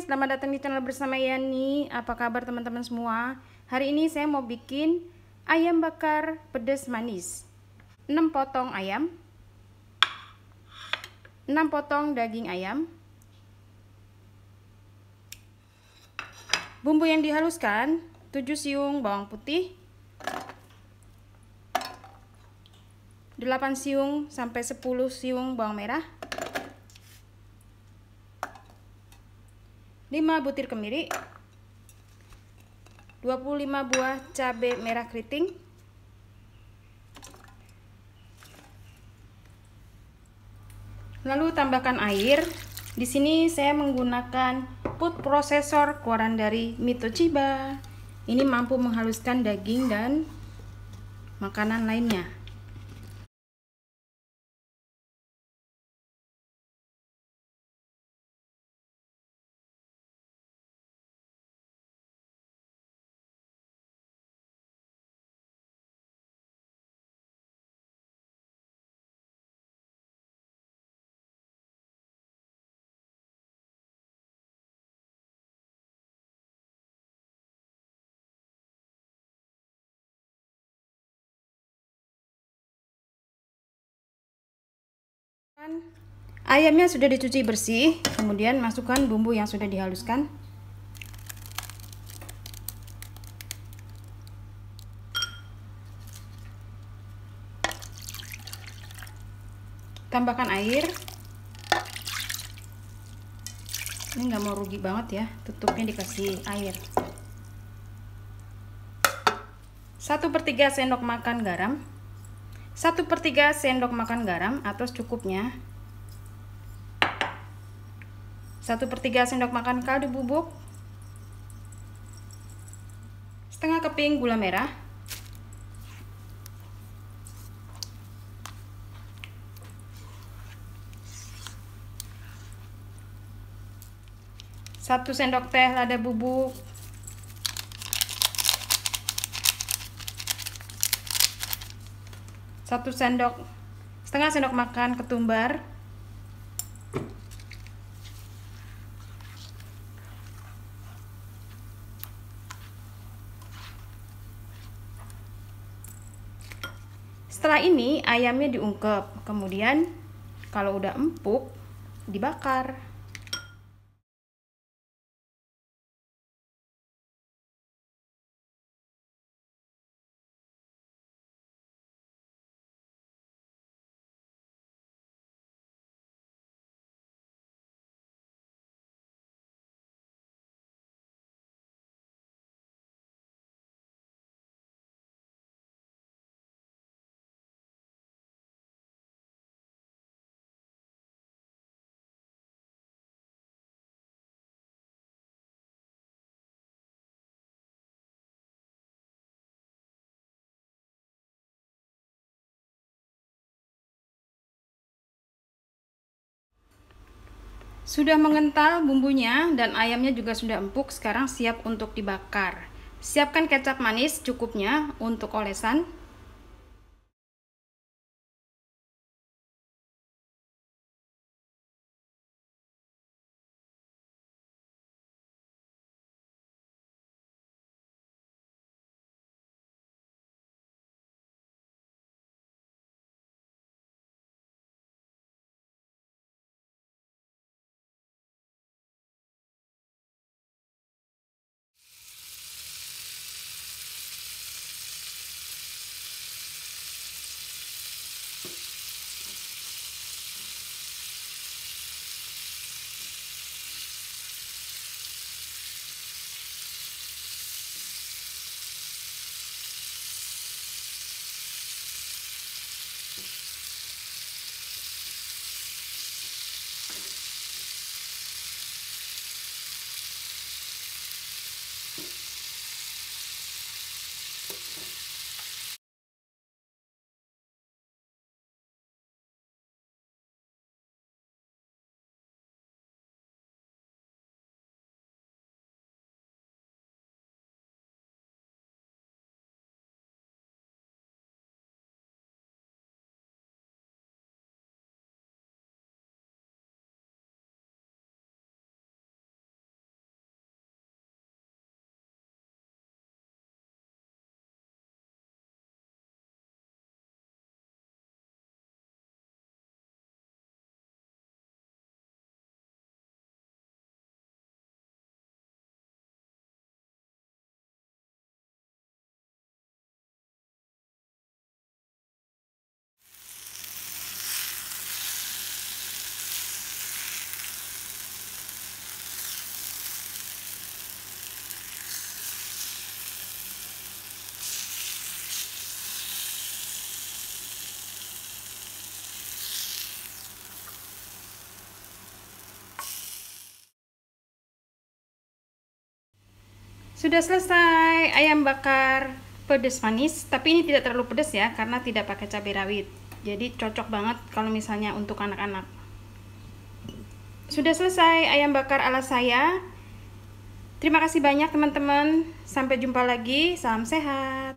selamat datang di channel bersama Yani. Apa kabar teman-teman semua? Hari ini saya mau bikin ayam bakar pedas manis. 6 potong ayam, 6 potong daging ayam. Bumbu yang dihaluskan, 7 siung bawang putih, 8 siung sampai 10 siung bawang merah, 5 butir kemiri, 25 buah cabai merah keriting, lalu tambahkan air. Di sini saya menggunakan food processor keluaran dari Mitochiba. Ini mampu menghaluskan daging dan makanan lainnya. Ayamnya sudah dicuci bersih, kemudian masukkan bumbu yang sudah dihaluskan. Tambahkan air. Ini nggak mau rugi banget ya, tutupnya dikasih air. 1/3 sendok makan garam, 1/3 sendok makan garam atau secukupnya, 1/3 sendok makan kaldu bubuk, setengah keping gula merah, 1 sendok teh lada bubuk, 1,5 sendok makan ketumbar, setelah ini ayamnya diungkep, kemudian kalau udah empuk dibakar. Sudah mengental bumbunya dan ayamnya juga sudah empuk, sekarang siap untuk dibakar. Siapkan kecap manis cukupnya untuk olesan. Sudah selesai ayam bakar pedas manis, tapi ini tidak terlalu pedas ya karena tidak pakai cabai rawit. Jadi cocok banget kalau misalnya untuk anak-anak. Sudah selesai ayam bakar ala saya. Terima kasih banyak teman-teman. Sampai jumpa lagi. Salam sehat.